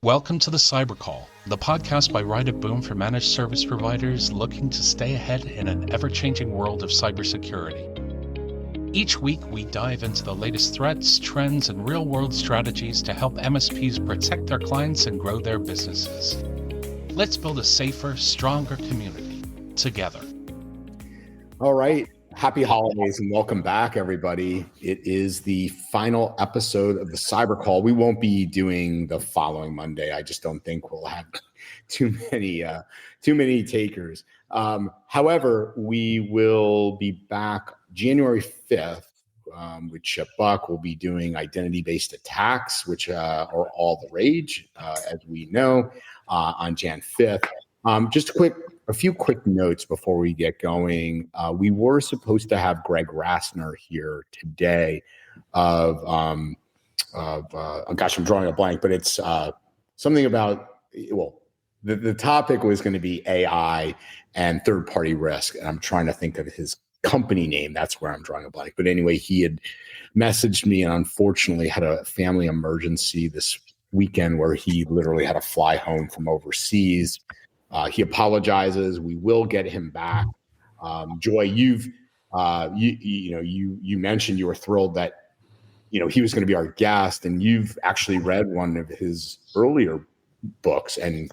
Welcome to the Cyber Call, the podcast by Right of Boom for managed service providers looking to stay ahead in an ever-changing world of cybersecurity. Each week, we dive into the latest threats, trends, and real-world strategies to help MSPs protect their clients and grow their businesses. Let's build a safer, stronger community together. All right. Happy holidays and welcome back, everybody. It is the final episode of the Cyber Call. We won't be doing the following Monday. I just don't think we'll have too many takers. However, we will be back January 5th with Chip Buck. We'll be doing identity-based attacks, which are all the rage, as we know, on Jan 5th. Just a few quick notes before we get going. We were supposed to have Greg Rassner here today gosh, I'm drawing a blank, but it's something about, the topic was going to be AI and third-party risk. And I'm trying to think of his company name. That's where I'm drawing a blank. But anyway, he had messaged me and unfortunately had a family emergency this weekend where he literally had to fly home from overseas. He apologizes. We will get him back. Joy, you mentioned you were thrilled that he was going to be our guest, and you've actually read one of his earlier books, and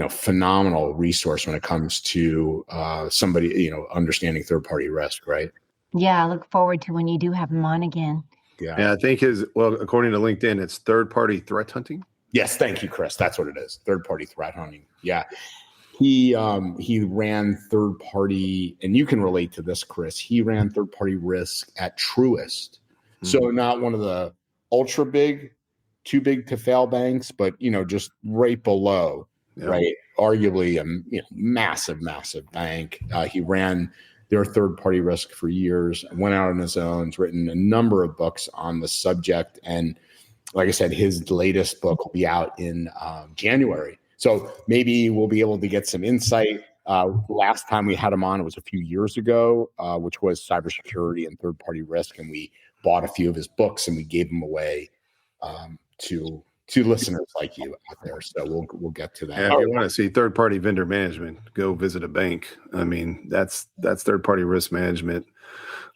phenomenal resource when it comes to somebody understanding third-party risk, right? Yeah, I look forward to when you do have him on again. Yeah, I think according to LinkedIn, it's third-party threat hunting. Yes, thank you, Chris. That's what it is. Third-party threat hunting. Yeah. He ran third-party, and you can relate to this, Chris. He ran third-party risk at Truist. Mm-hmm. So not one of the ultra big, too big to fail banks, but just right below, right? Arguably a massive bank. He ran their third-party risk for years, went out on his own, has written a number of books on the subject, and like I said, his latest book will be out in January. So maybe we'll be able to get some insight. Last time we had him on, it was a few years ago, which was cybersecurity and third-party risk. And we bought a few of his books and we gave them away to listeners like you out there. So we'll get to that. Yeah, if you want to see third-party vendor management, go visit a bank. I mean, that's third-party risk management,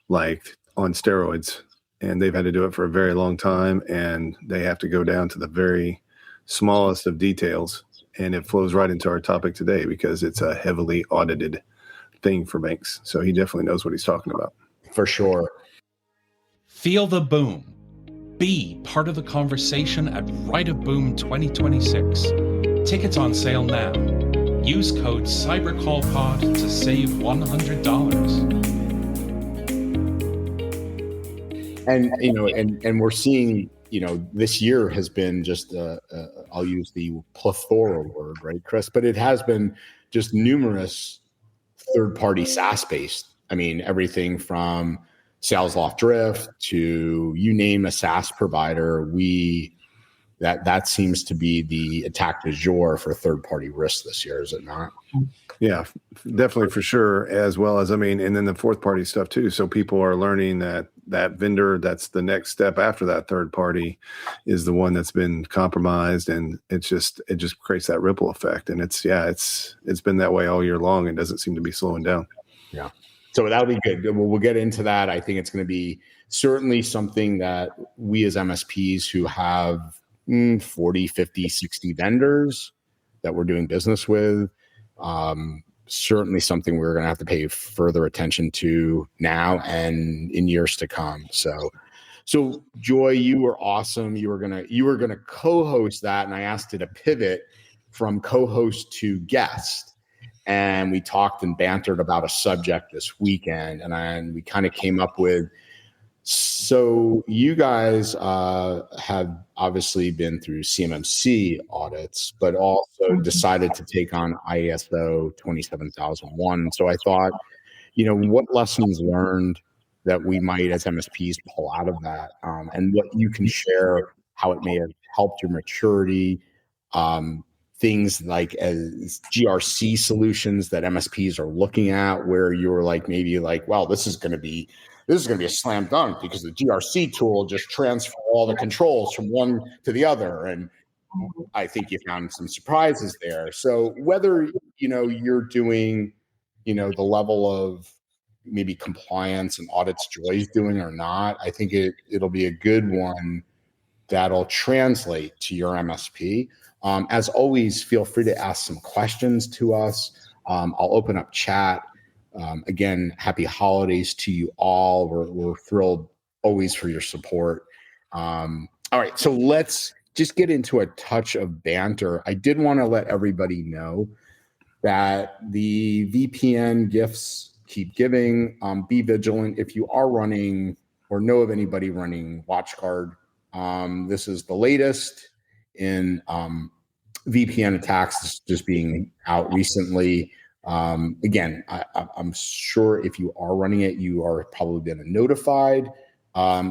like on steroids. And they've had to do it for a very long time, and they have to go down to the very smallest of details. And it flows right into our topic today because it's a heavily audited thing for banks. So he definitely knows what he's talking about. For sure. Feel the boom. Be part of the conversation at Right of Boom 2026. Tickets on sale now. Use code CyberCallPod to save $100. And we're seeing, this year has been just, I'll use the plethora word, right, Chris? But it has been just numerous third-party SaaS-based. I mean, everything from SalesLoft Drift to you name a SaaS provider, that seems to be the attack du jour for third-party risk this year, is it not? Yeah, definitely for sure. As well as, and then the fourth party stuff too. So people are learning that vendor, that's the next step after that third party, is the one that's been compromised, and it just creates that ripple effect. And it's been that way all year long and doesn't seem to be slowing down. Yeah. So that'll be good. We'll get into that. I think it's going to be certainly something that we as MSPs who have 40, 50, 60 vendors that we're doing business with, certainly something we're going to have to pay further attention to now and in years to come. So Joy, you were awesome. You were going to co-host that, and I asked you to pivot from co-host to guest, and we talked and bantered about a subject this weekend, and we kind of came up with. So you guys have obviously been through CMMC audits, but also decided to take on ISO 27001. So I thought, what lessons learned that we might as MSPs pull out of that, and what you can share, how it may have helped your maturity, things like as GRC solutions that MSPs are looking at, where you're wow, this is going to be a slam dunk because the GRC tool just transfer all the controls from one to the other. And I think you found some surprises there. So whether, you're doing, the level of maybe compliance and audits Joy's doing or not, I think it'll be a good one that'll translate to your MSP. As always, feel free to ask some questions to us. I'll open up chat. Again, happy holidays to you all. We're thrilled always for your support. All right, so let's just get into a touch of banter. I did want to let everybody know that the VPN gifts keep giving. Be vigilant if you are running or know of anybody running WatchGuard. This is the latest in VPN attacks just being out recently. Again, I'm sure if you are running it, you are probably been notified.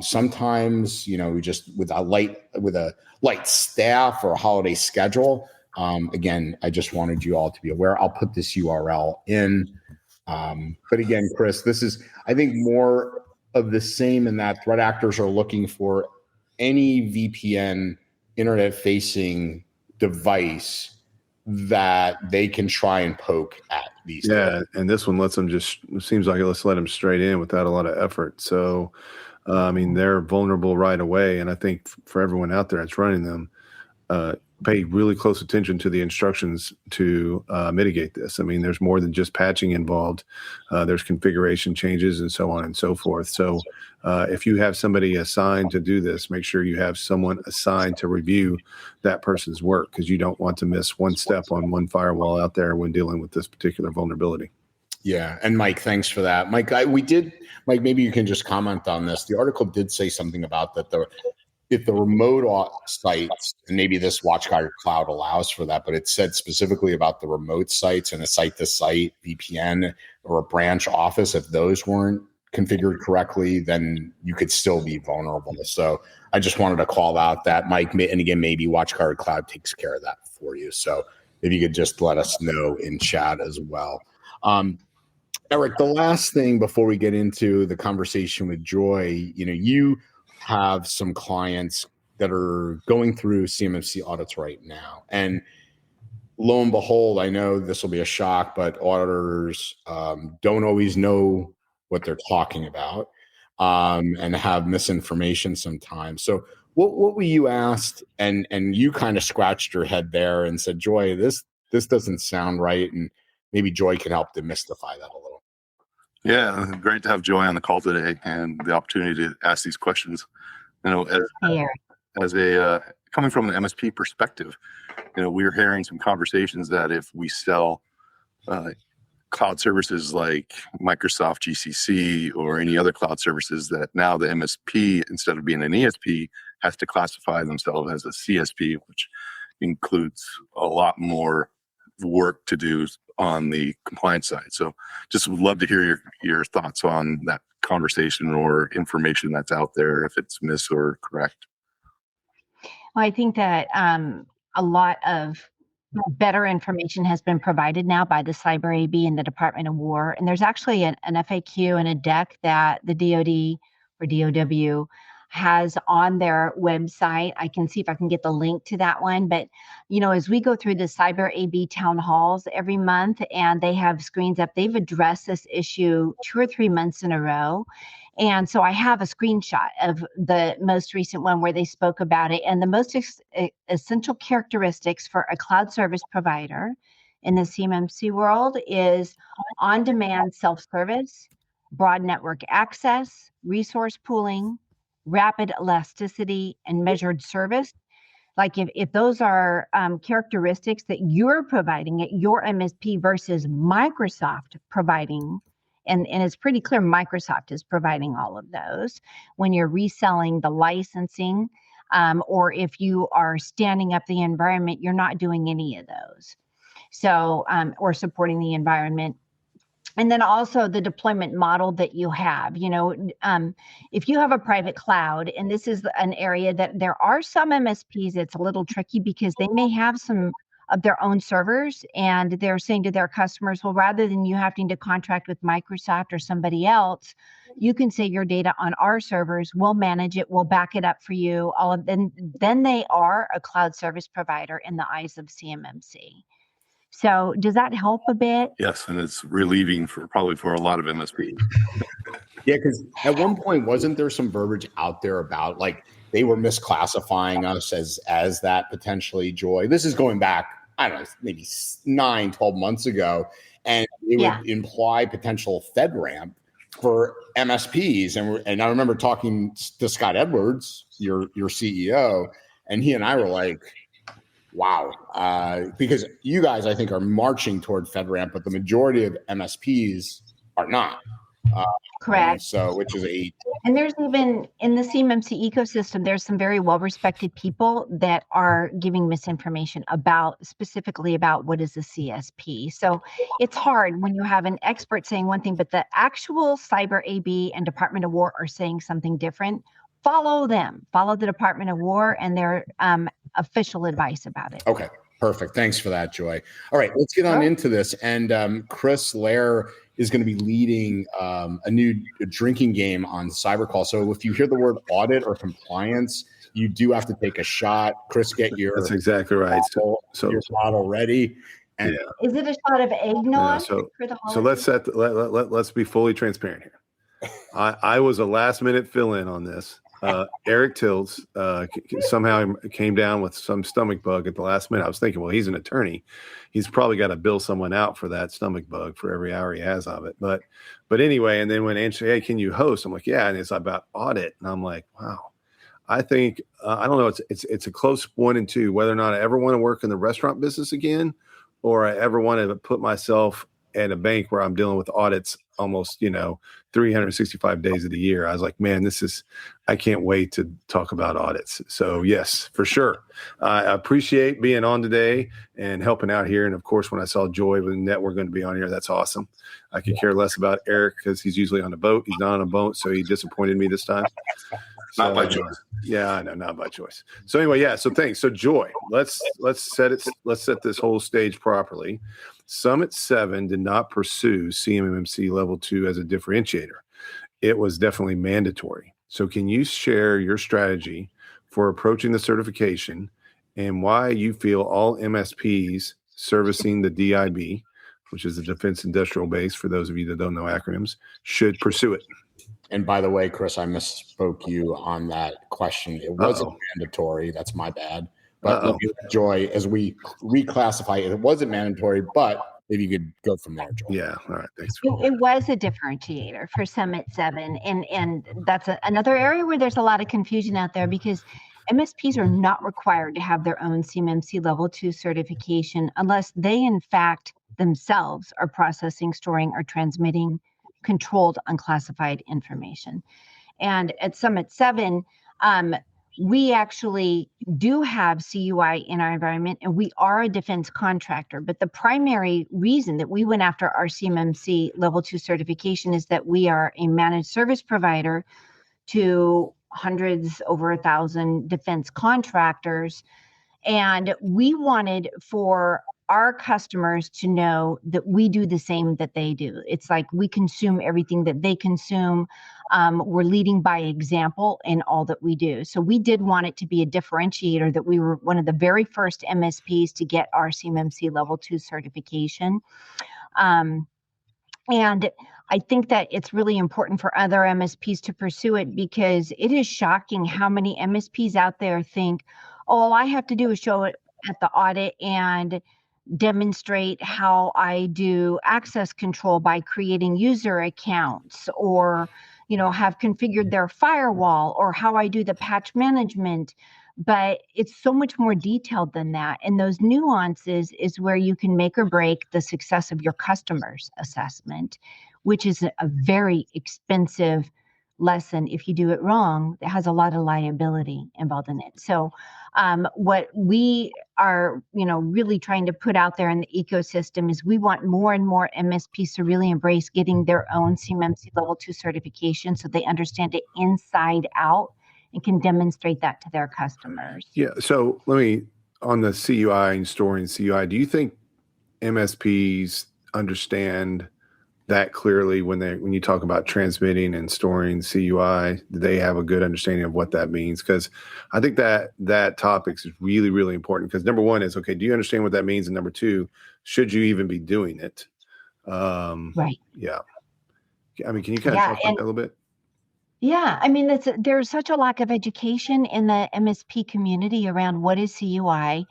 Sometimes, we just with a light staff or a holiday schedule. Again, I just wanted you all to be aware. I'll put this URL in. But again, Chris, this is, I think, more of the same in that threat actors are looking for any VPN internet-facing device that they can try and poke at these days. And this one lets them it seems like let's let them straight in without a lot of effort. So, they're vulnerable right away. And I think for everyone out there that's running them, pay really close attention to the instructions to mitigate this. There's more than just patching involved. There's configuration changes and so on and so forth. So if you have somebody assigned to do this, make sure you have someone assigned to review that person's work, because you don't want to miss one step on one firewall out there when dealing with this particular vulnerability. Yeah. And Mike, thanks for that. Mike, Mike, maybe you can just comment on this. The article did say something about that if the remote sites, and maybe this WatchGuard Cloud allows for that, but it said specifically about the remote sites and a site-to-site VPN or a branch office, if those weren't configured correctly, then you could still be vulnerable. So I just wanted to call out that, Mike, and again, maybe WatchGuard Cloud takes care of that for you. So if you could just let us know in chat as well. Eric, the last thing before we get into the conversation with Joy, you have some clients that are going through CMMC audits right now. And lo and behold, I know this will be a shock, but auditors don't always know what they're talking about and have misinformation sometimes. So what were you asked? And you kind of scratched your head there and said, Joy, this doesn't sound right. And maybe Joy can help demystify that a little. Yeah, great to have Joy on the call today and the opportunity to ask these questions. As a coming from an MSP perspective, we're hearing some conversations that if we sell cloud services like Microsoft GCC or any other cloud services, that now the MSP, instead of being an ESP, has to classify themselves as a CSP, which includes a lot more work to do on the compliance side. So just would love to hear your thoughts on that conversation or information that's out there, if it's mis or correct. Well, I think that a lot of better information has been provided now by the Cyber AB and the Department of War. And there's actually an FAQ and a deck that the DoD or DOW has on their website. I can see if I can get the link to that one. But, as we go through the Cyber AB town halls every month and they have screens up, they've addressed this issue 2 or 3 months in a row. And so I have a screenshot of the most recent one where they spoke about it. And the most essential characteristics for a cloud service provider in the CMMC world is on-demand self-service, broad network access, resource pooling, rapid elasticity, and measured service. Like if those are characteristics that you're providing at your MSP versus Microsoft providing, and it's pretty clear Microsoft is providing all of those when you're reselling the licensing, or if you are standing up the environment, you're not doing any of those. So, or supporting the environment. And then also the deployment model that you have, if you have a private cloud, and this is an area that there are some MSPs, it's a little tricky because they may have some of their own servers, and they're saying to their customers, well, rather than you having to contract with Microsoft or somebody else, you can save your data on our servers. We'll manage it. We'll back it up for you. Then they are a cloud service provider in the eyes of CMMC. So does that help a bit? Yes, and it's relieving probably for a lot of MSPs. Yeah, because at one point, wasn't there some verbiage out there about like they were misclassifying us as that potentially, Joy? This is going back, I don't know, maybe 9-12 months ago, and it would imply potential FedRAMP for MSPs. And I remember talking to Scott Edwards, your CEO, and he and I were like, wow, because you guys, I think, are marching toward FedRAMP, but the majority of MSPs are not. Correct. So, which is and there's even in the CMMC ecosystem, there's some very well-respected people that are giving misinformation specifically about what is a CSP. So it's hard when you have an expert saying one thing, but the actual Cyber AB and Department of War are saying something different. Follow them. Follow the Department of War and their official advice about it. Okay, perfect. Thanks for that, Joy. All right, let's get on into this. And Chris Lair is going to be leading a new drinking game on CyberCall. So if you hear the word audit or compliance, you do have to take a shot. Chris, get your That's exactly right. Your bottle ready. And is it a shot of eggnog? So let's be fully transparent here. I was a last minute fill in on this. Eric Tills somehow came down with some stomach bug at the last minute. I was thinking, well, he's an attorney. He's probably got to bill someone out for that stomach bug for every hour he has of it. But anyway, and then when Angie said, hey, can you host? I'm like, yeah. And it's about audit. And I'm like, wow. I think, I don't know, it's a close 1 and 2, whether or not I ever want to work in the restaurant business again, or I ever want to put myself at a bank where I'm dealing with audits almost, 365 days of the year. I was like, man, I can't wait to talk about audits. So yes, for sure. I appreciate being on today and helping out here. And of course, when I saw Joy with Net, we're going to be on here. That's awesome. I could care less about Eric because he's usually on a boat. He's not on a boat. So he disappointed me this time. Not by choice. Yeah, I know, not by choice. So anyway, yeah. So thanks. So Joy, let's set this whole stage properly. Summit 7 did not pursue CMMC Level 2 as a differentiator. It was definitely mandatory. So can you share your strategy for approaching the certification and why you feel all MSPs servicing the DIB, which is the Defense Industrial Base, for those of you that don't know acronyms, should pursue it? And by the way, Chris, I misspoke you on that question. It wasn't mandatory. That's my bad. But Joy, as we reclassify it, it wasn't mandatory, but maybe you could go from there, Joy. Yeah. All right. Thanks. It was a differentiator for Summit 7. And that's another area where there's a lot of confusion out there because MSPs are not required to have their own CMMC Level 2 certification unless they, in fact, themselves are processing, storing, or transmitting controlled unclassified information. And at Summit 7, we actually do have CUI in our environment, and we are a defense contractor. But the primary reason that we went after our CMMC Level 2 certification is that we are a managed service provider to hundreds, over 1,000 defense contractors. And we wanted for our customers to know that we do the same that they do. It's like we consume everything that they consume. We're leading by example in all that we do. So we did want it to be a differentiator that we were one of the very first MSPs to get our CMMC Level 2 certification. And I think that it's really important for other MSPs to pursue it because it is shocking how many MSPs out there think, oh, all I have to do is show it at the audit and demonstrate how I do access control by creating user accounts or, have configured their firewall or how I do the patch management. But it's so much more detailed than that. And those nuances is where you can make or break the success of your customer's assessment, which is a very expensive lesson. If you do it wrong, it has a lot of liability involved in it. So what we are, really trying to put out there in the ecosystem is we want more and more MSPs to really embrace getting their own CMMC Level 2 certification so they understand it inside out and can demonstrate that to their customers. Yeah. So let me on the CUI and storing CUI, do you think MSPs understand that clearly when you talk about transmitting and storing CUI? Do they have a good understanding of what that means? Because I think that topic is really, really important. Because number one is, okay, do you understand what that means? And number two, should you even be doing it? Right. Yeah. I mean, can you kind of talk about that a little bit? Yeah, I mean, there's such a lack of education in the MSP community around what is CUI.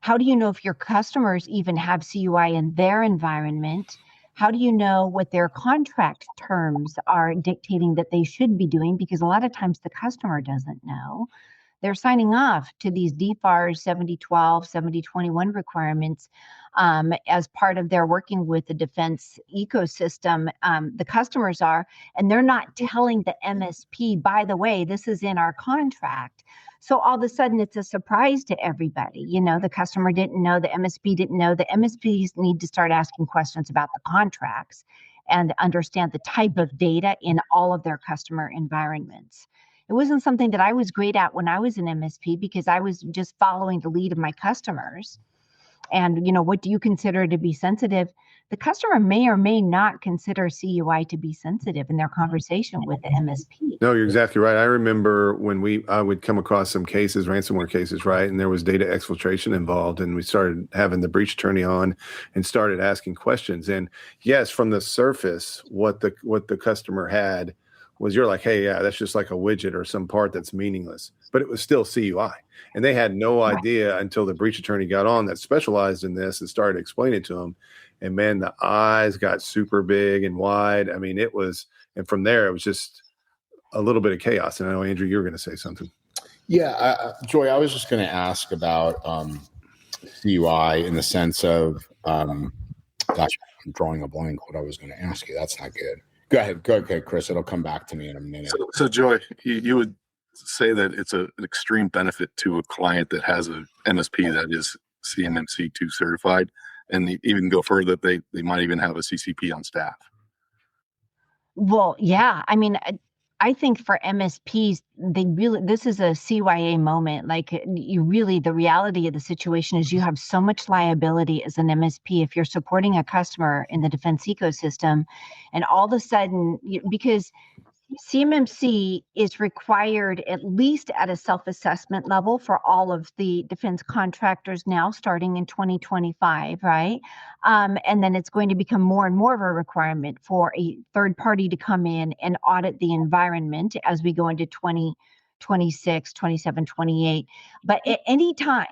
How do you know if your customers even have CUI in their environment? How do you know what their contract terms are dictating that they should be doing? Because a lot of times the customer doesn't know. They're signing off to these DFARS 7012, 7021 requirements as part of their working with the defense ecosystem. The customers are, and they're not telling the MSP, by the way, this is in our contract. So all of a sudden it's a surprise to everybody. You know, the customer didn't know, the MSP didn't know. The MSPs need to start asking questions about the contracts and understand the type of data in all of their customer environments. It wasn't something that I was great at when I was an MSP because I was just following the lead of my customers. And, you know, what do you consider to be sensitive? The customer may or may not consider CUI to be sensitive in their conversation with the MSP. No, you're exactly right. I remember when I would come across some cases, ransomware cases, right? And there was data exfiltration involved, and we started having the breach attorney on and started asking questions. And yes, from the surface, what the customer had was, you're like, hey, yeah, that's just like a widget or some part that's meaningless, but it was still CUI. And they had no idea until the breach attorney got on that specialized in this and started explaining to them. And man, the eyes got super big and wide. I mean, and from there, it was just a little bit of chaos. And I know, Andrew, you were going to say something. Yeah, Joy, I was just going to ask about CUI in the sense of, gosh, I'm drawing a blank what I was going to ask you. That's not good. Go ahead, Chris. It'll come back to me in a minute. So Joy, you would say that it's an extreme benefit to a client that has a MSP that is CMMC 2 certified, and even go further, they might even have a CCP on staff. Well, yeah. I mean, I think for MSPs, this is a CYA moment. Like the reality of the situation is you have so much liability as an MSP if you're supporting a customer in the defense ecosystem, and all of a sudden, because CMMC is required at least at a self-assessment level for all of the defense contractors now starting in 2025, right? And then it's going to become more and more of a requirement for a third party to come in and audit the environment as we go into 2026, 27, 28. But at any time,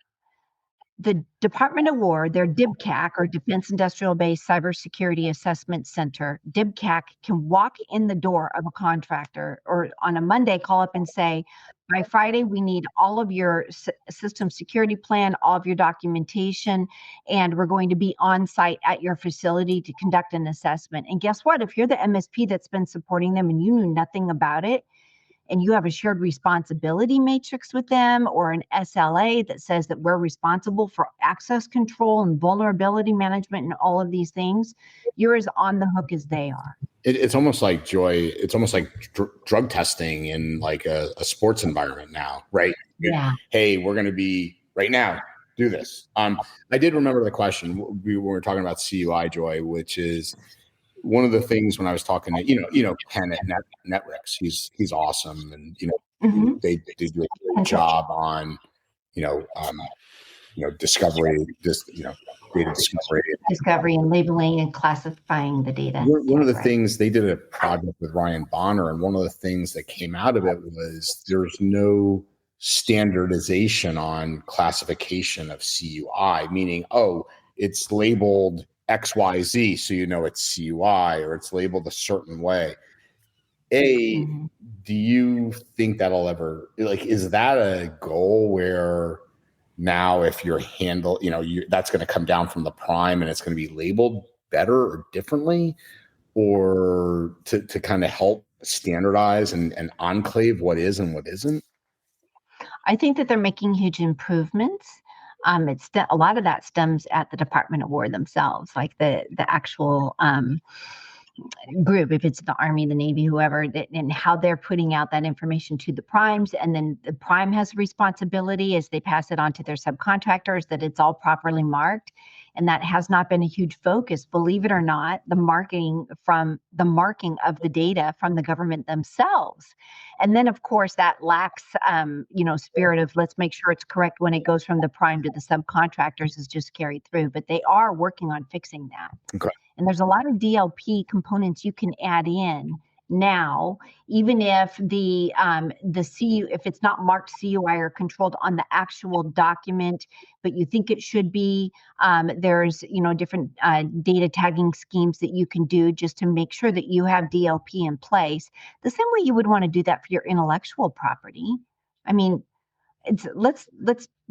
the Department of War, their DIBCAC, or Defense Industrial Base Cybersecurity Assessment Center, DIBCAC can walk in the door of a contractor or on a Monday call up and say, by Friday, we need all of your system security plan, all of your documentation, and we're going to be on site at your facility to conduct an assessment. And guess what? If you're the MSP that's been supporting them and you knew nothing about it, and you have a shared responsibility matrix with them or an SLA that says that we're responsible for access control and vulnerability management and all of these things, you're as on the hook as they are. It's almost like, Joy, it's almost like drug testing in like a sports environment now, right? Yeah. Hey, we're going to be right now, do this. I did remember the question we were talking about CUI, Joy, which is one of the things when I was talking to, Ken at Networks, he's awesome. And, they do a great job on, discovery, data discovery and labeling and classifying the data. One of the things, they did a project with Ryan Bonner, and one of the things that came out of it was there's no standardization on classification of CUI, meaning, it's labeled XYZ, so it's CUI, or it's labeled a certain way. Do you think that'll ever, is that a goal where now if you're that's going to come down from the prime and it's going to be labeled better or differently, or to kind of help standardize and enclave what is and what isn't? I think that they're making huge improvements. A lot of that stems at the Department of War themselves, like the actual group, if it's the Army, the Navy, whoever, and how they're putting out that information to the primes. And then the prime has responsibility as they pass it on to their subcontractors that it's all properly marked. And that has not been a huge focus, believe it or not, the marking of the data from the government themselves. And then, of course, that lacks, spirit of let's make sure it's correct when it goes from the prime to the subcontractors is just carried through. But they are working on fixing that. Okay. And there's a lot of DLP components you can add in now, even if the CU, if it's not marked CUI or controlled on the actual document, but you think it should be, there's different data tagging schemes that you can do just to make sure that you have DLP in place. The same way you would want to do that for your intellectual property. I mean, let's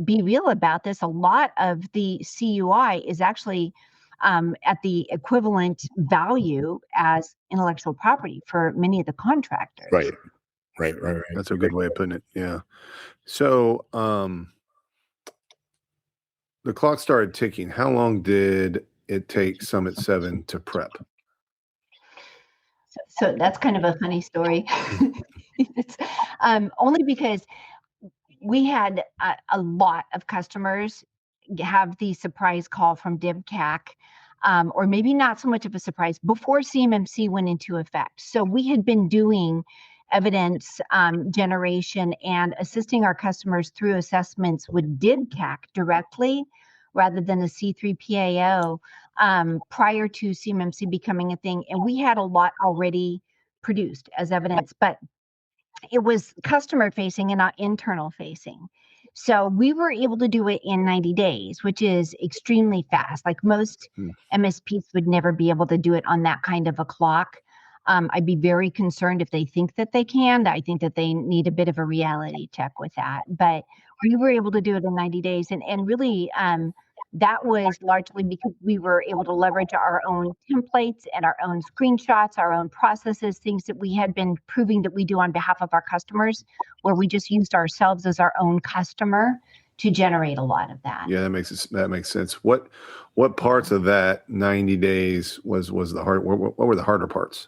be real about this. A lot of the CUI is actually at the equivalent value as intellectual property for many of the contractors. Right. That's a good way of putting it. Yeah. So the clock started ticking. How long did it take Summit 7 to prep? So that's kind of a funny story. It's only because we had a lot of customers have the surprise call from DIBCAC, or maybe not so much of a surprise, before CMMC went into effect. So we had been doing evidence generation and assisting our customers through assessments with DIBCAC directly rather than a C3PAO prior to CMMC becoming a thing. And we had a lot already produced as evidence, but it was customer facing and not internal facing. So we were able to do it in 90 days, which is extremely fast. Like most MSPs would never be able to do it on that kind of a clock. I'd be very concerned if they think that they can. I think that they need a bit of a reality check with that. But we were able to do it in 90 days. And really, that was largely because we were able to leverage our own templates and our own screenshots, our own processes, things that we had been proving that we do on behalf of our customers, where we just used ourselves as our own customer to generate a lot of that. Yeah, that makes sense. What parts of that 90 days was the hard? What were the harder parts?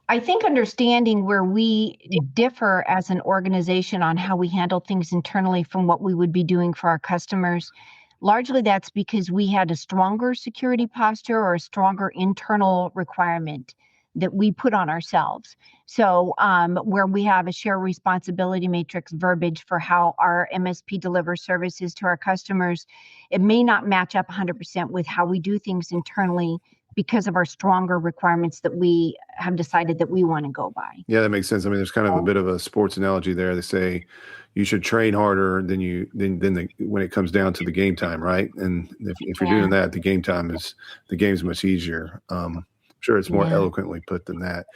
I think understanding where we differ as an organization on how we handle things internally from what we would be doing for our customers, largely that's because we had a stronger security posture or a stronger internal requirement that we put on ourselves. So where we have a share responsibility matrix verbiage for how our MSP delivers services to our customers, it may not match up 100% with how we do things internally because of our stronger requirements that we have decided that we want to go by. Yeah, that makes sense. I mean, there's kind of a bit of a sports analogy there. They say you should train harder when it comes down to the game time, right? And if you're doing that, the game's much easier. I'm sure it's more eloquently put than that.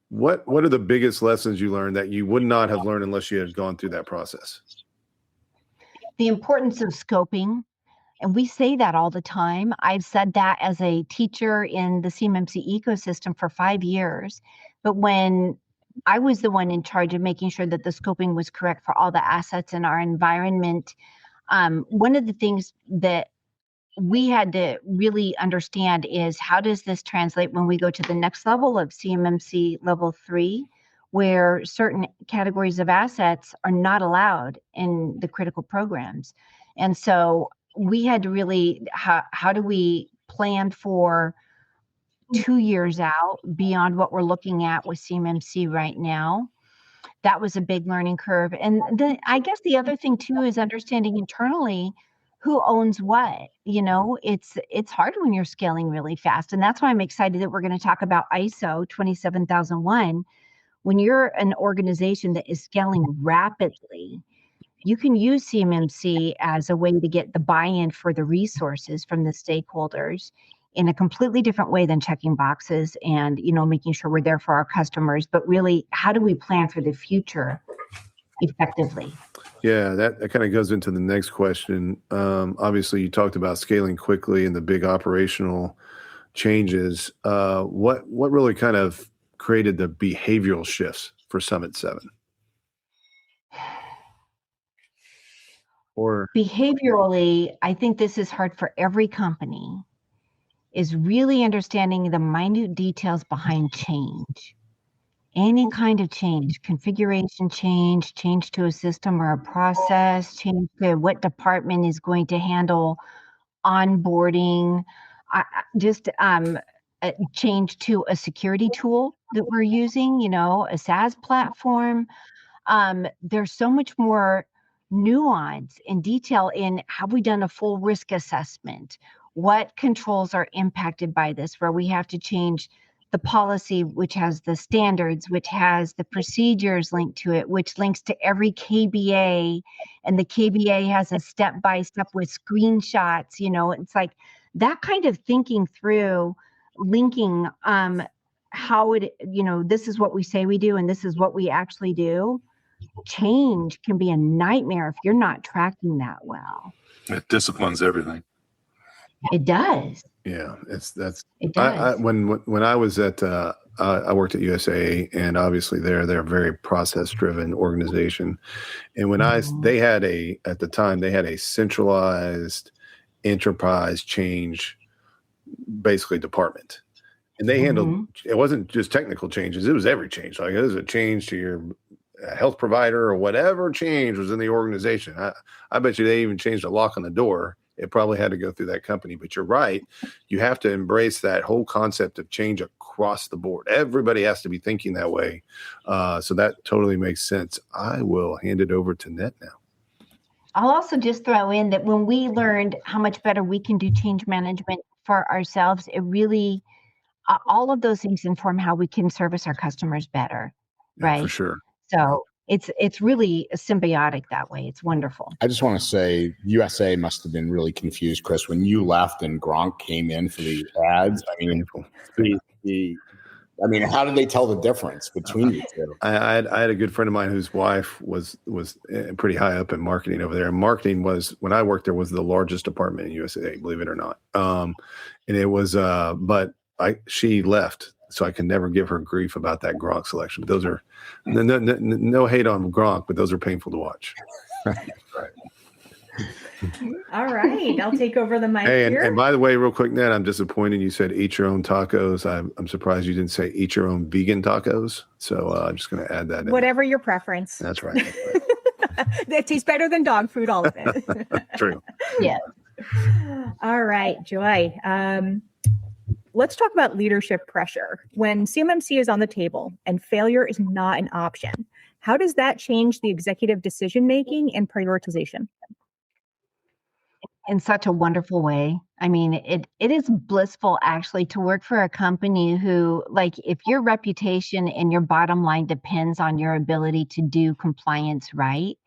What are the biggest lessons you learned that you would not have learned unless you had gone through that process? The importance of scoping. And we say that all the time. I've said that as a teacher in the CMMC ecosystem for 5 years. But when I was the one in charge of making sure that the scoping was correct for all the assets in our environment, one of the things that we had to really understand is how does this translate when we go to the next level of CMMC level 3, where certain categories of assets are not allowed in the critical programs. And so we had to really, how do we plan for 2 years out beyond what we're looking at with CMMC right now? That was a big learning curve. And I guess the other thing too is understanding internally who owns what. It's hard when you're scaling really fast. And that's why I'm excited that we're going to talk about ISO 27001. When you're an organization that is scaling rapidly, you can use CMMC as a way to get the buy-in for the resources from the stakeholders in a completely different way than checking boxes and, making sure we're there for our customers. But really, how do we plan for the future effectively? Yeah, that kind of goes into the next question. Obviously, you talked about scaling quickly and the big operational changes. What really kind of created the behavioral shifts for Summit 7? Or behaviorally, I think this is hard for every company, is really understanding the minute details behind change. Any kind of change, configuration change, change to a system or a process, change to what department is going to handle onboarding, just a change to a security tool that we're using, a SaaS platform. There's so much more nuance and detail in, have we done a full risk assessment? What controls are impacted by this, where we have to change the policy, which has the standards, which has the procedures linked to it, which links to every KBA, and the KBA has a step-by-step with screenshots. It's like that kind of thinking through, linking how it, this is what we say we do and this is what we actually do. Change can be a nightmare if you're not tracking that well. It disciplines everything. It does. Yeah, It does. When I was at I worked at USA, and obviously they're a very process driven organization. And when they had a centralized enterprise change, basically department, and they handled, it wasn't just technical changes, it was every change. Like it was a change to your health provider or whatever change was in the organization. I bet you they even changed a lock on the door. It probably had to go through that company. But you're right. You have to embrace that whole concept of change across the board. Everybody has to be thinking that way. So that totally makes sense. I will hand it over to Net now. I'll also just throw in that when we learned how much better we can do change management for ourselves, it really, all of those things inform how we can service our customers better, right? Yeah, for sure. So it's really symbiotic that way. It's wonderful. I just want to say USA must have been really confused, Chris, when you left and Gronk came in for the ads. I mean, how did they tell the difference between the two? I had a good friend of mine whose wife was pretty high up in marketing over there. And marketing was, when I worked there, was the largest department in USA, believe it or not. And it was, but she left. So I can never give her grief about that Gronk selection. But those are no hate on Gronk, but those are painful to watch. Right. All right, I'll take over the mic here. And by the way, real quick, Ned, I'm disappointed you said eat your own tacos. I'm surprised you didn't say eat your own vegan tacos. So I'm just going to add that in. Whatever your preference. That's right. That tastes better than dog food, all of it. True. Yeah. All right, Joy. Let's talk about leadership pressure. When CMMC is on the table and failure is not an option, how does that change the executive decision-making and prioritization? In such a wonderful way. I mean, it is blissful actually to work for a company who, like, if your reputation and your bottom line depends on your ability to do compliance right,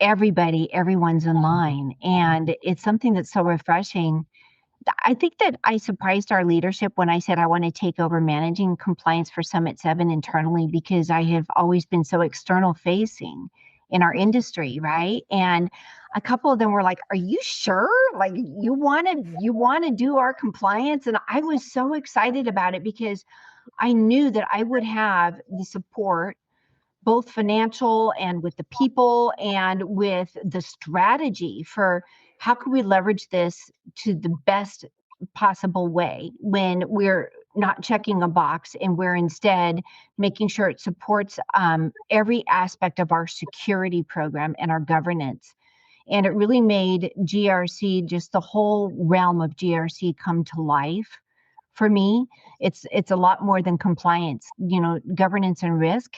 everyone's in line. And it's something that's so refreshing. I think that I surprised our leadership when I said I want to take over managing compliance for Summit 7 internally, because I have always been so external facing in our industry, right? And a couple of them were like, "Are you sure? Like you want to do our compliance?" And I was so excited about it because I knew that I would have the support, both financial and with the people and with the strategy for how can we leverage this to the best possible way when we're not checking a box and we're instead making sure it supports every aspect of our security program and our governance. And it really made GRC, just the whole realm of GRC, come to life for me. It's a lot more than compliance, governance and risk.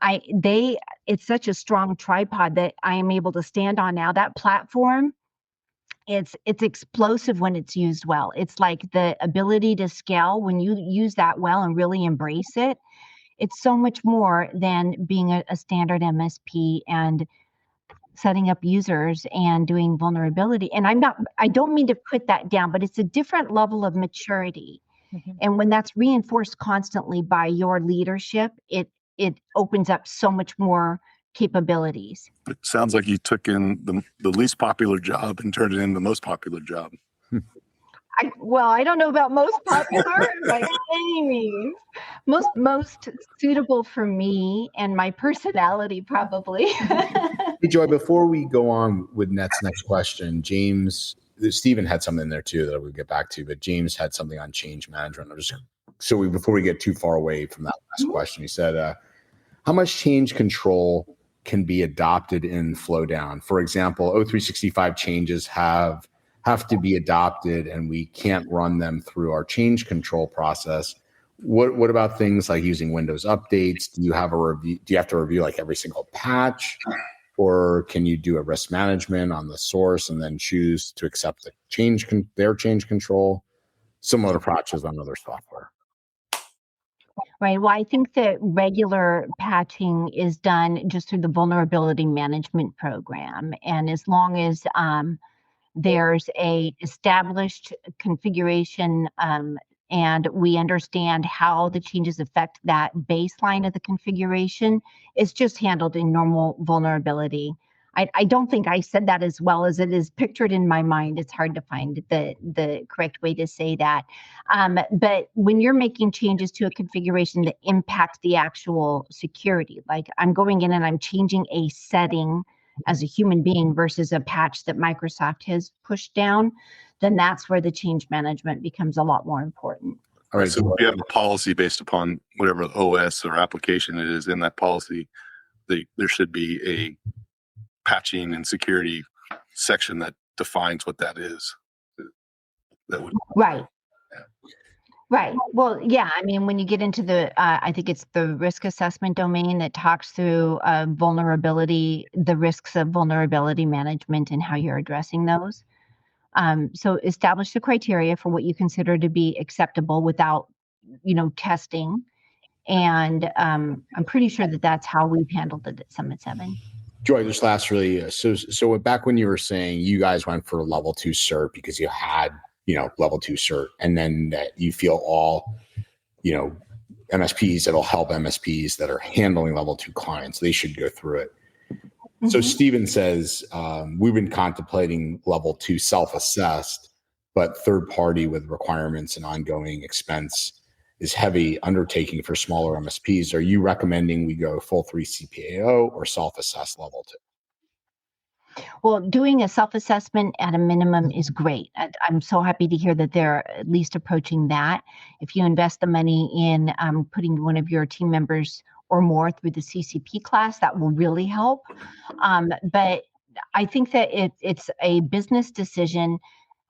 It's such a strong tripod that I am able to stand on now. That platform, it's explosive when it's used well. It's like the ability to scale when you use that well and really embrace it. It's so much more than being a standard MSP and setting up users and doing vulnerability. And I don't mean to put that down, but it's a different level of maturity. Mm-hmm. And when that's reinforced constantly by your leadership, it opens up so much more capabilities. It sounds like you took in the least popular job and turned it into the most popular job. I don't know about most popular by any means. Most suitable for me and my personality, probably. Hey, Joy, before we go on with Net's next question, James Stephen had something in there too that we'll get back to, but James had something on change management. Before we get too far away from that last question, he said, how much change control can be adopted in flow down? For example, O365 changes have to be adopted and we can't run them through our change control process. What about things like using Windows updates? Do you have a review? Do you have to review like every single patch, or can you do a risk management on the source and then choose to accept the their change control? Similar approaches on other software. Right. Well, I think that regular patching is done just through the vulnerability management program, and as long as there's a established configuration and we understand how the changes affect that baseline of the configuration, it's just handled in normal vulnerability. I don't think I said that as well as it is pictured in my mind. It's hard to find the correct way to say that. But when you're making changes to a configuration that impacts the actual security, like I'm going in and I'm changing a setting as a human being versus a patch that Microsoft has pushed down, then that's where the change management becomes a lot more important. All right. So if you have a policy based upon whatever OS or application it is in that policy, there should be a patching and security section that defines what that is. That would Right. Right. Well, yeah. I mean, when you get into I think it's the risk assessment domain that talks through the risks of vulnerability management and how you're addressing those. So establish the criteria for what you consider to be acceptable without, testing. And I'm pretty sure that that's how we've handled it at Summit 7. Joy, just last really, so back when you were saying you guys went for a level 2 cert because you had, level 2 cert, and then that you feel all, MSPs that'll help MSPs that are handling level 2 clients, they should go through it. Mm-hmm. So Stephen says, we've been contemplating level 2 self-assessed, but third party with requirements and ongoing expense is heavy undertaking for smaller MSPs. Are you recommending we go full 3 CPAO or self-assess level 2? Well, doing a self-assessment at a minimum is great. I'm so happy to hear that they're at least approaching that. If you invest the money in putting one of your team members or more through the CCP class, that will really help. But I think that it's a business decision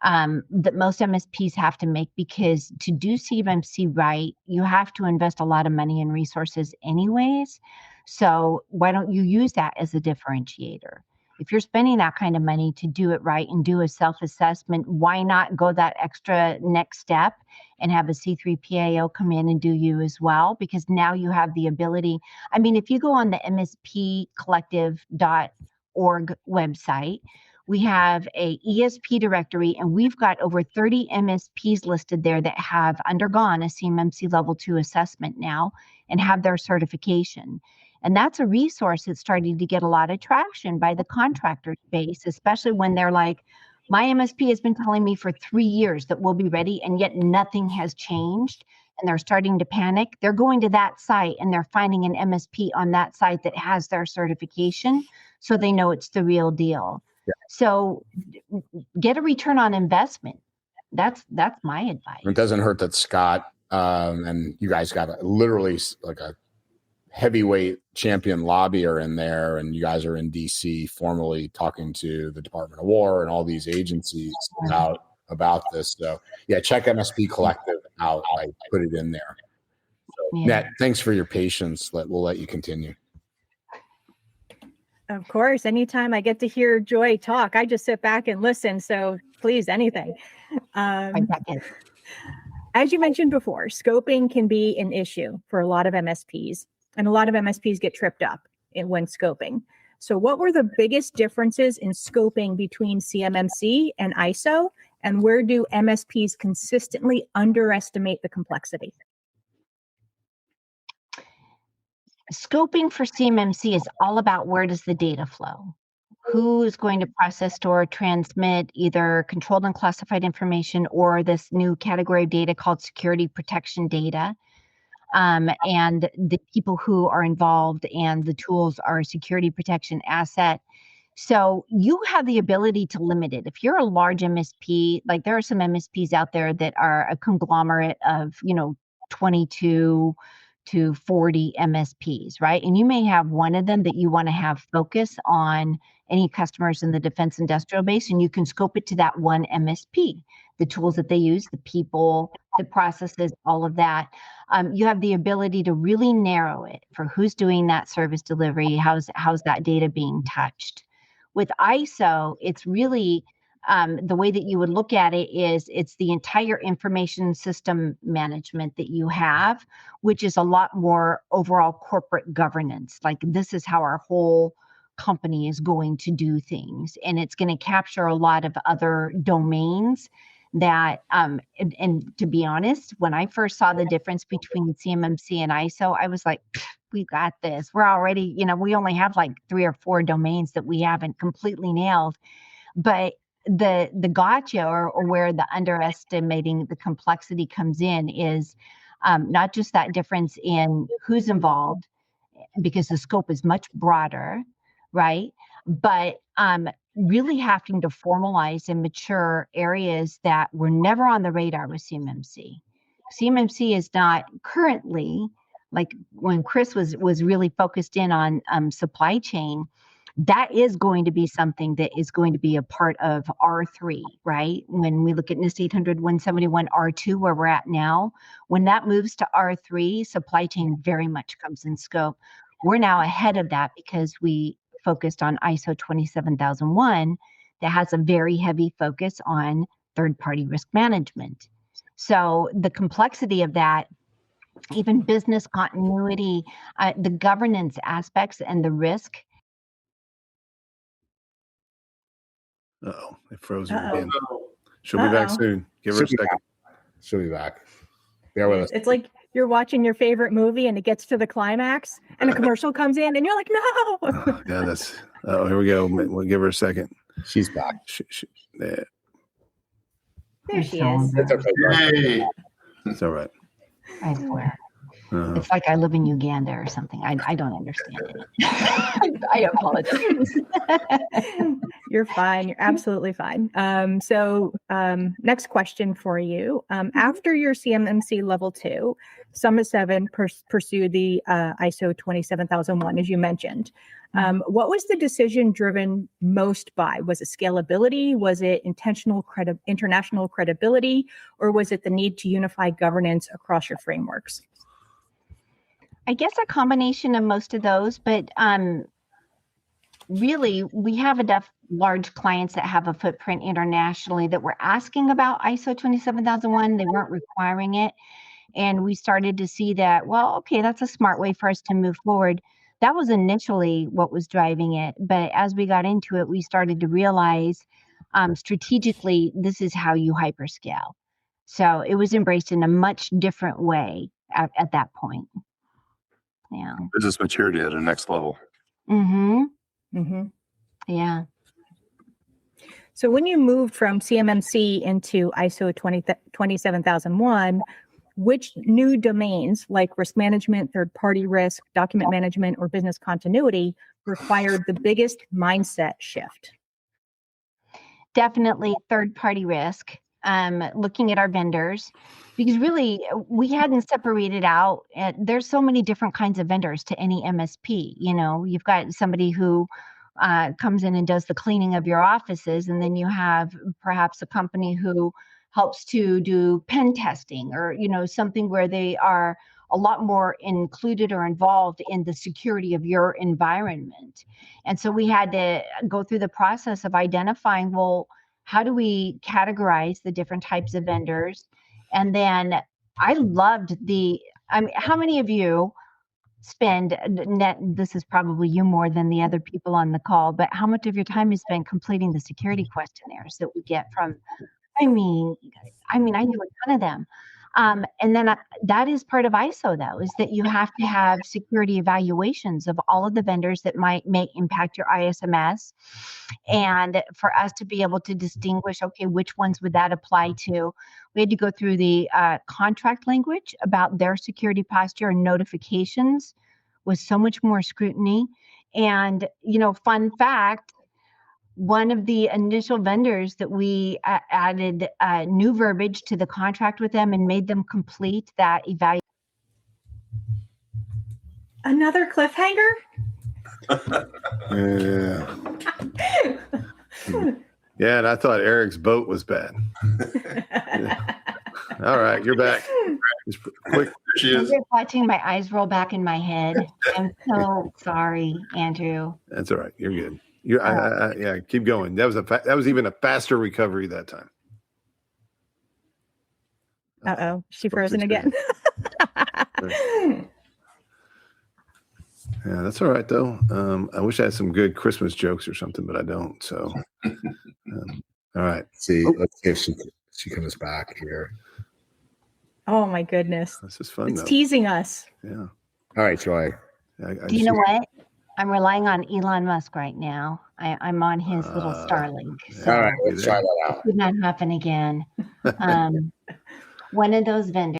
that most MSPs have to make, because to do CMMC right, you have to invest a lot of money and resources anyways. So why don't you use that as a differentiator? If you're spending that kind of money to do it right and do a self-assessment, why not go that extra next step and have a C3PAO come in and do you as well? Because now you have the ability. I mean, if you go on the mspcollective.org website, we have a ESP directory, and we've got over 30 MSPs listed there that have undergone a CMMC level 2 assessment now and have their certification. And that's a resource that's starting to get a lot of traction by the contractor space, especially when they're like, my MSP has been telling me for 3 years that we'll be ready, and yet nothing has changed. And they're starting to panic. They're going to that site and they're finding an MSP on that site that has their certification, so they know it's the real deal. Yeah. So get a return on investment. That's my advice. It doesn't hurt that Scott and you guys got literally like a heavyweight champion lobbyer in there, and you guys are in DC formally talking to the Department of War and all these agencies about this. So yeah, check MSP Collective out. I put it in there. So yeah. Nat, thanks for your patience. We'll let you continue. Of course, anytime I get to hear Joy talk, I just sit back and listen. So please, anything. As you mentioned before, scoping can be an issue for a lot of MSPs, and a lot of MSPs get tripped up when scoping. So what were the biggest differences in scoping between CMMC and ISO, and where do MSPs consistently underestimate the complexity? Scoping for CMMC is all about where does the data flow? Who is going to process, store, transmit either controlled and classified information or this new category of data called security protection data? And the people who are involved and the tools are a security protection asset. So you have the ability to limit it. If you're a large MSP, like there are some MSPs out there that are a conglomerate of, 22 to 40 MSPs, right? And you may have one of them that you want to have focus on any customers in the defense industrial base, and you can scope it to that one MSP, the tools that they use, the people, the processes, all of that. You have the ability to really narrow it for who's doing that service delivery, how's that data being touched. With ISO, it's really the way that you would look at it is it's the entire information system management that you have, which is a lot more overall corporate governance. Like this is how our whole company is going to do things. And it's going to capture a lot of other domains that, and to be honest, when I first saw the difference between CMMC and ISO, I was like, we got this. We're already, we only have like 3 or 4 domains that we haven't completely nailed. But the gotcha or where the underestimating the complexity comes in is not just that difference in who's involved, because the scope is much broader, right? But really having to formalize and mature areas that were never on the radar with CMMC. CMMC is not currently, like when Chris was really focused in on supply chain, that is going to be something that is going to be a part of R3, right? When we look at NIST 800 171 R2, where we're at now, when that moves to R3, supply chain very much comes in scope. We're now ahead of that because we focused on ISO 27001 that has a very heavy focus on third-party risk management. So the complexity of that, even business continuity, the governance aspects and the risk. Uh-oh, it froze her again. She'll be back soon. Give her a second. She'll be back. Bear with us. It's like you're watching your favorite movie and it gets to the climax and a commercial comes in and you're like, no. Yeah, here we go. We'll give her a second. She's back. There she is. It's okay. Hey. It's all right. I swear. It's like I live in Uganda or something. I don't understand it. I apologize. You're fine. You're absolutely fine. So next question for you. After your CMMC level 2, Summit 7 pursued the ISO 27001, as you mentioned. What was the decision driven most by? Was it scalability? Was it international credibility? Or was it the need to unify governance across your frameworks? I guess a combination of most of those, but really we have enough large clients that have a footprint internationally that were asking about ISO 27001. They weren't requiring it. And we started to see that, well, okay, that's a smart way for us to move forward. That was initially what was driving it. But as we got into it, we started to realize strategically, this is how you hyperscale. So it was embraced in a much different way at that point. Yeah. Business maturity at a next level. Mm-hmm. Mm-hmm. Yeah. So when you moved from CMMC into ISO 27001, which new domains like risk management, third-party risk, document management, or business continuity required the biggest mindset shift? Definitely third-party risk. Looking at our vendors, because really we hadn't separated out. There's so many different kinds of vendors to any MSP. You've got somebody who comes in and does the cleaning of your offices, and then you have perhaps a company who helps to do pen testing, or something where they are a lot more included or involved in the security of your environment. And so we had to go through the process of identifying, well, how do we categorize the different types of vendors? And then I loved how many of you spend, this is probably you more than the other people on the call, but how much of your time is spent completing the security questionnaires that we get from, I do a ton of them. And then that is part of ISO, though, is that you have to have security evaluations of all of the vendors that may impact your ISMS. And for us to be able to distinguish, okay, which ones would that apply to? We had to go through the contract language about their security posture, and notifications was so much more scrutiny. And, fun fact, one of the initial vendors that we added new verbiage to the contract with them and made them complete that evaluation. Another cliffhanger? Yeah, and I thought Eric's boat was bad. Yeah. All right, you're back. Just quick. She is. I'm watching my eyes roll back in my head. I'm so sorry, Andrew. That's all right. You're good. Yeah, keep going. That was even a faster recovery that time. Uh-oh, she frozen again. Yeah, that's all right though. I wish I had some good Christmas jokes or something, but I don't. So, all right. Let's see if she comes back here. Oh my goodness. This is fun. It's though. teasing us. Yeah. All right, Joy. Do you know what? I'm relying on Elon Musk right now. I'm on his little Starlink. So All right, let's try that out. it could not happen again. One of those vendors.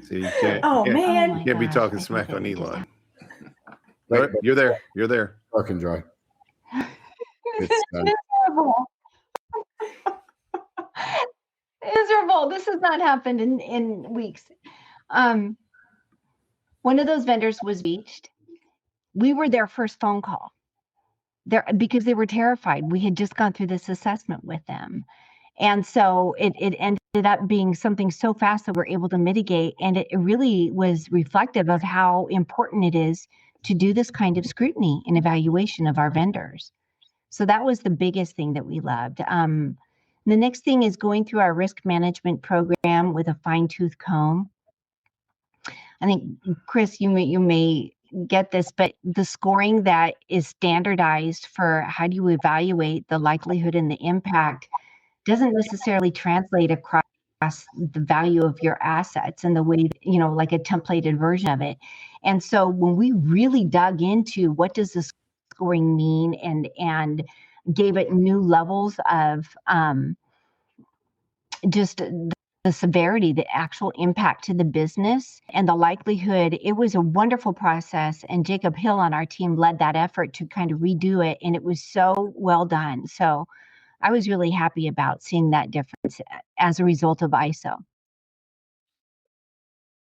See, you can't. Oh, you can't, man. Oh my you can't be gosh, talking I smack think on it just Elon. All right, you're there. You're there. Fucking Joy. This is miserable. Miserable. This has not happened in weeks. One of those vendors was reached. We were their first phone call there because they were terrified. We had just gone through this assessment with them. And so it ended up being something so fast that we're able to mitigate. And it really was reflective of how important it is to do this kind of scrutiny and evaluation of our vendors. So that was the biggest thing that we loved. The next thing is going through our risk management program with a fine-tooth comb. I think, Chris, you may get this, but the scoring that is standardized for how do you evaluate the likelihood and the impact doesn't necessarily translate across the value of your assets and the way, like a templated version of it. And so when we really dug into what does this scoring mean and gave it new levels of just the severity, the actual impact to the business and the likelihood, it was a wonderful process. And Jacob Hill on our team led that effort to kind of redo it. And it was so well done. So I was really happy about seeing that difference as a result of ISO.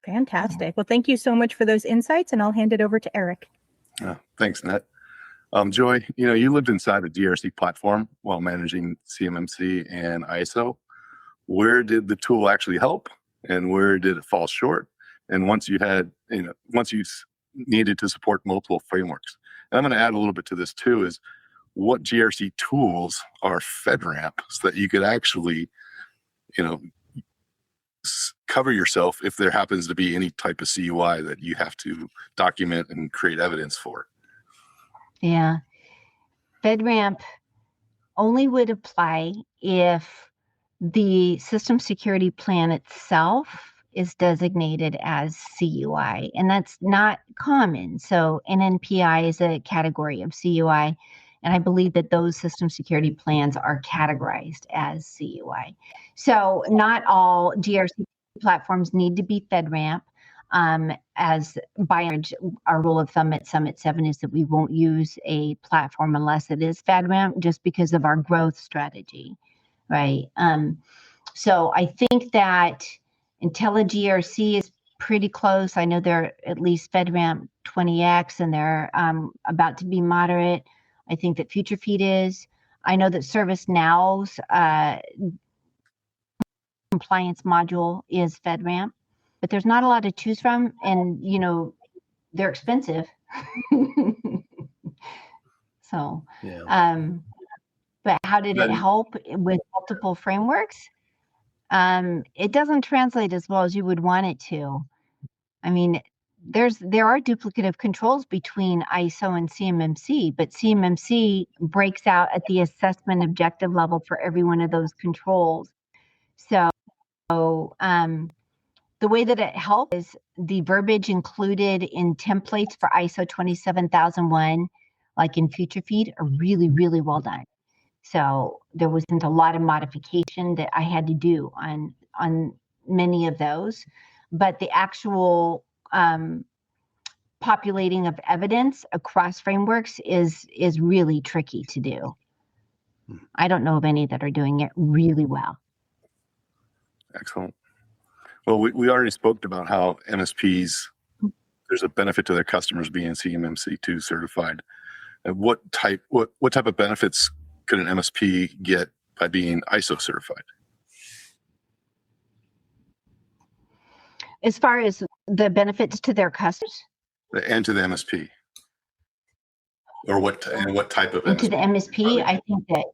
Fantastic. Well, thank you so much for those insights, and I'll hand it over to Eric. Thanks, Nat. Joy, you lived inside the DRC platform while managing CMMC and ISO. Where did the tool actually help, and where did it fall short? And once you needed to support multiple frameworks, and I'm going to add a little bit to this too, is what GRC tools are FedRAMP so that you could actually, cover yourself if there happens to be any type of CUI that you have to document and create evidence for. Yeah. FedRAMP only would apply if the system security plan itself is designated as CUI, and that's not common. So NNPI is a category of CUI, and I believe that those system security plans are categorized as CUI. So not all GRC platforms need to be FedRAMP. As by our rule of thumb at Summit 7 is that we won't use a platform unless it is FedRAMP, just because of our growth strategy, right? So I think that IntelliGRC is pretty close. I know they're at least FedRAMP 20X, and they're about to be moderate. I think that FutureFeed is. I know that ServiceNow's compliance module is FedRAMP, but there's not a lot to choose from, and they're expensive. So, Yeah. but how did it help with multiple frameworks? It doesn't translate as well as you would want it to. I mean, there are duplicative controls between ISO and CMMC, but CMMC breaks out at the assessment objective level for every one of those controls. So the way that it helps is the verbiage included in templates for ISO 27001, like in FutureFeed, are really, really well done. So there wasn't a lot of modification that I had to do on many of those, but the actual populating of evidence across frameworks is really tricky to do. I don't know of any that are doing it really well. Excellent. Well, we already spoke about how MSPs, there's a benefit to their customers being CMMC2 certified. And what type of benefits could an MSP get by being ISO certified? As far as the benefits to their customers? And to the MSP? Or what type of and to the MSP, I think that,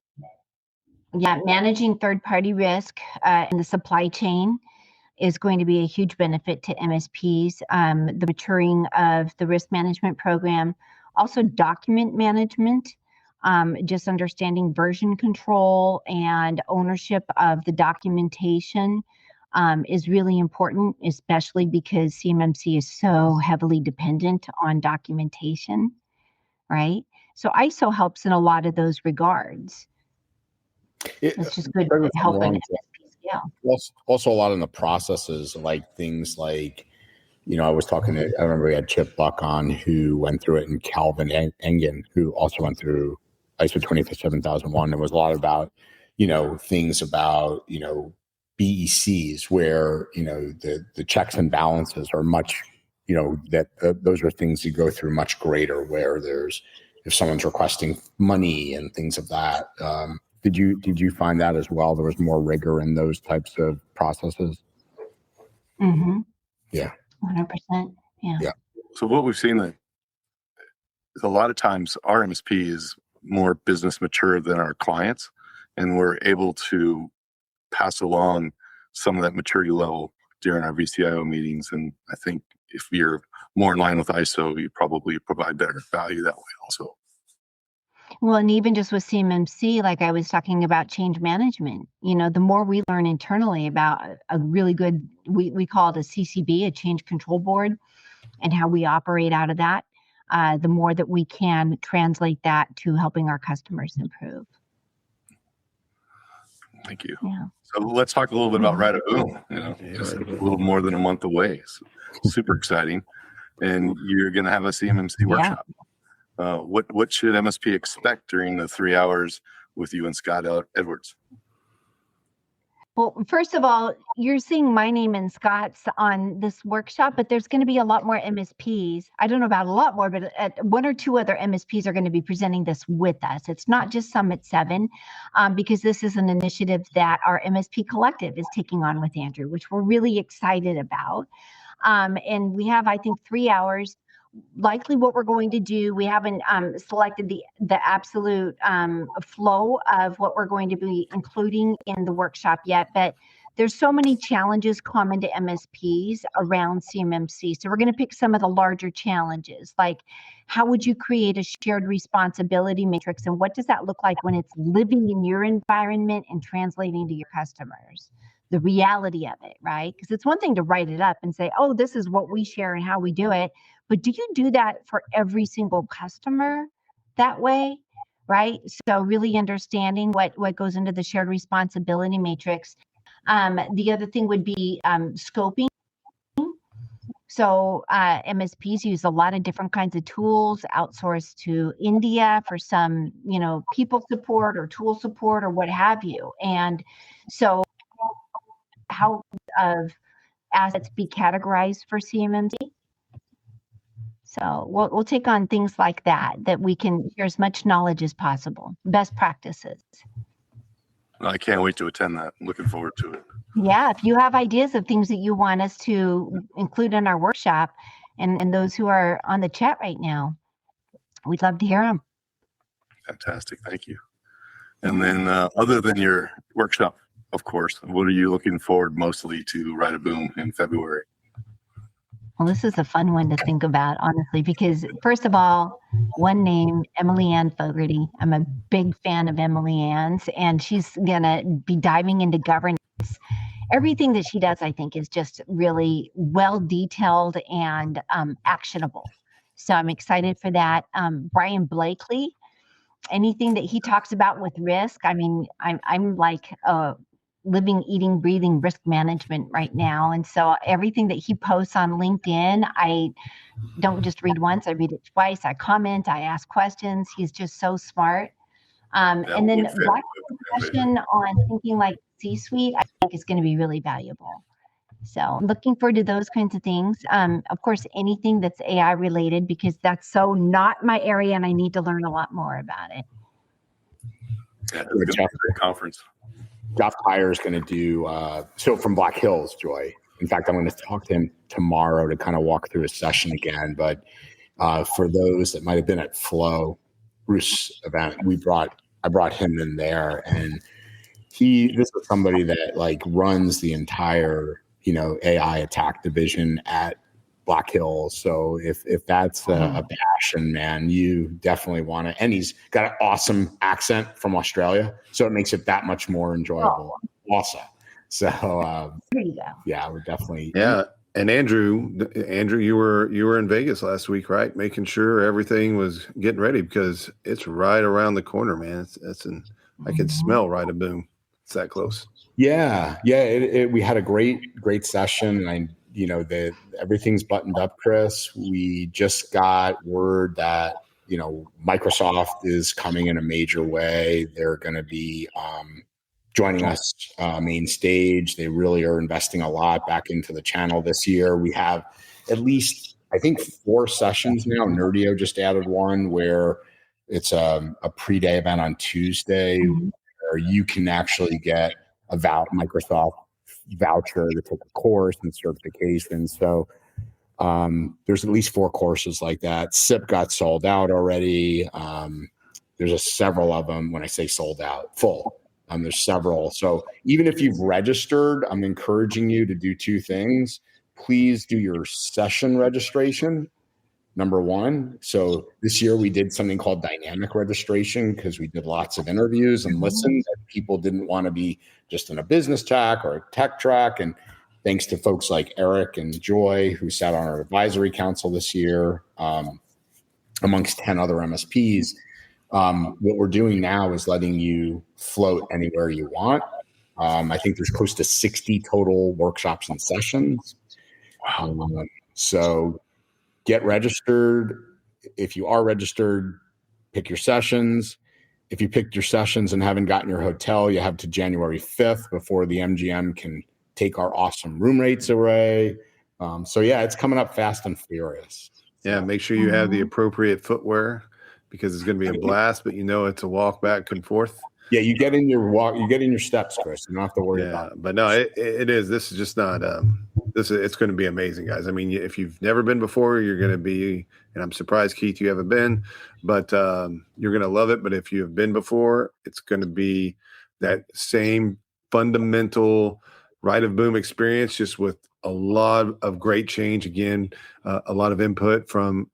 yeah, managing third-party risk in the supply chain is going to be a huge benefit to MSPs. The maturing of the risk management program, also document management, just understanding version control and ownership of the documentation is really important, especially because CMMC is so heavily dependent on documentation, right? So ISO helps in a lot of those regards. It's just good helping MSP scale. Also, a lot in the processes, like things like, I was talking to, I remember we had Chip Buck on who went through it, and Calvin Engen, who also went through ISO 27001. There was a lot about, things about, BECs where, the checks and balances are much, those are things you go through much greater, where if someone's requesting money and things of that. Did you find that as well? There was more rigor in those types of processes? Mm-hmm. Yeah. 100%. Yeah. So what we've seen that is a lot of times our MSP is more business mature than our clients, and we're able to pass along some of that maturity level during our VCIO meetings. And I think if you're more in line with ISO, you probably provide better value that way also. Well, and even just with CMMC, like I was talking about change management, the more we learn internally about a really good, we call it a CCB, a change control board, and how we operate out of that, the more that we can translate that to helping our customers improve. Thank you. Yeah. So let's talk a little bit about Right at Boom. Just a little more than a month away. So super exciting. And you're going to have a CMMC workshop. What should MSP expect during the 3 hours with you and Scott Edwards? Well, first of all, you're seeing my name and Scott's on this workshop, but there's going to be a lot more MSPs. I don't know about a lot more, but one or two other MSPs are going to be presenting this with us. It's not just Summit 7, because this is an initiative that our MSP collective is taking on with Andrew, which we're really excited about. And we have, I think, 3 hours. Likely what we're going to do, we haven't selected the absolute flow of what we're going to be including in the workshop yet, but there's so many challenges common to MSPs around CMMC. So we're going to pick some of the larger challenges, like how would you create a shared responsibility matrix, and what does that look like when it's living in your environment and translating to your customers? The reality of it, right? Because it's one thing to write it up and say, oh, this is what we share and how we do it. But do you do that for every single customer that way, right? So really understanding what goes into the shared responsibility matrix. The other thing would be scoping. So MSPs use a lot of different kinds of tools, outsourced to India for some, people support or tool support or what have you. And so how of assets be categorized for CMMC? So we'll take on things like that we can share as much knowledge as possible, best practices. I can't wait to attend that. I'm looking forward to it. Yeah, if you have ideas of things that you want us to include in our workshop, and those who are on the chat right now, we'd love to hear them. Fantastic, thank you. And then other than your workshop, of course, what are you looking forward mostly to Right at Boom in February? Well, this is a fun one to think about, honestly, because first of all, one name, Emily Ann Fogarty. I'm a big fan of Emily Ann's, and she's going to be diving into governance. Everything that she does, I think, is just really well detailed and actionable. So I'm excited for that. Brian Blakely, anything that he talks about with risk, I mean, I'm like living, eating, breathing risk management right now. And so everything that he posts on LinkedIn, I don't just read once, I read it twice. I comment, I ask questions. He's just so smart. And then Black discussion on thinking like C-suite, I think is going to be really valuable. So I'm looking forward to those kinds of things. Of course, anything that's AI related, because that's so not my area and I need to learn a lot more about it. Yeah, it's a good conference. Jeff Tyre is going to do, so from Black Hills, Joy. In fact, I'm going to talk to him tomorrow to kind of walk through his session again. But for those that might have been at Flow, Bruce event, I brought him in there, and this is somebody that like runs the entire, AI attack division at Black Hills. So if that's a passion, man, you definitely want to. And he's got an awesome accent from Australia, so it makes it that much more enjoyable. Also, so there you go. Yeah, we're definitely And Andrew, you were in Vegas last week, right? Making sure everything was getting ready because it's right around the corner, man. I could smell Right of Boom. It's that close. Yeah. We had a great session, and everything's buttoned up, Chris. We just got word that Microsoft is coming in a major way. They're going to be joining us main stage. They really are investing a lot back into the channel this year. We have at least, I think, 4 sessions now. Nerdio just added one where it's a pre-day event on Tuesday where you can actually get a Microsoft voucher to take a course and certification. So there's at least 4 courses like that. SIP got sold out already. There's several of them. When I say sold out, full. There's several. So even if you've registered, I'm encouraging you to do 2 things. Please do your session registration, number 1. So this year we did something called dynamic registration because we did lots of interviews and listened. And people didn't want to be just in a business track or a tech track. And thanks to folks like Eric and Joy, who sat on our advisory council this year, amongst 10 other MSPs, what we're doing now is letting you float anywhere you want. I think there's close to 60 total workshops and sessions. So get registered. If you are registered, pick your sessions. If you picked your sessions and haven't gotten your hotel, you have to January 5th before the MGM can take our awesome room rates away. So yeah, it's coming up fast and furious. Yeah, make sure you have the appropriate footwear because it's going to be a blast, but it's a walk back and forth. Yeah, you get in your steps, Chris. You don't have to worry about it. But no, it is. This is just not. It's going to be amazing, guys. I mean, if you've never been before, you're going to be. And I'm surprised, Keith, you haven't been, but you're going to love it. But if you have been before, it's going to be that same fundamental Right of Boom experience, just with a lot of great change. Again, a lot of input from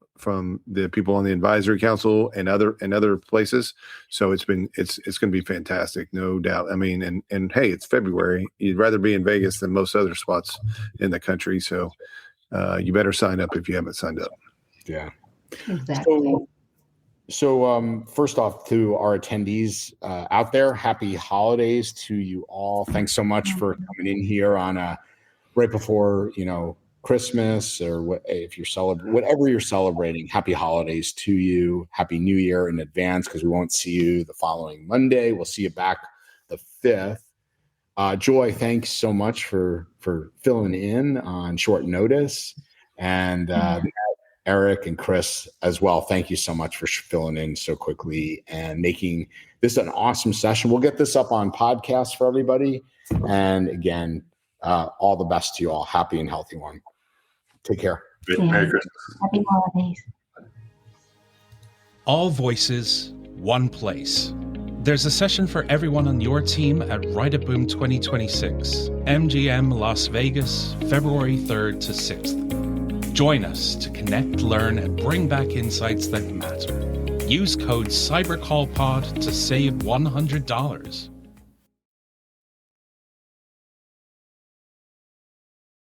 the people on the advisory council and other places. So it's going to be fantastic, no doubt. I mean, and hey, it's February. You'd rather be in Vegas than most other spots in the country. So you better sign up if you haven't signed up. Yeah. Exactly. So first off, to our attendees out there, happy holidays to you all. Thanks so much for coming in here on right before, Christmas or if you're whatever you're celebrating. Happy holidays to you. Happy New Year in advance, because we won't see you the following Monday. We'll see you back the 5th. Joy, thanks so much for filling in on short notice, and Eric and Chris as well. Thank you so much for filling in so quickly and making this an awesome session. We'll get this up on podcast for everybody. And again, all the best to you all. Happy and healthy one. Take care. Merry Christmas. Happy holidays. All voices, one place. There's a session for everyone on your team at Right of Boom 2026, MGM Las Vegas, February 3rd to 6th. Join us to connect, learn, and bring back insights that matter. Use code CyberCallPod to save $100.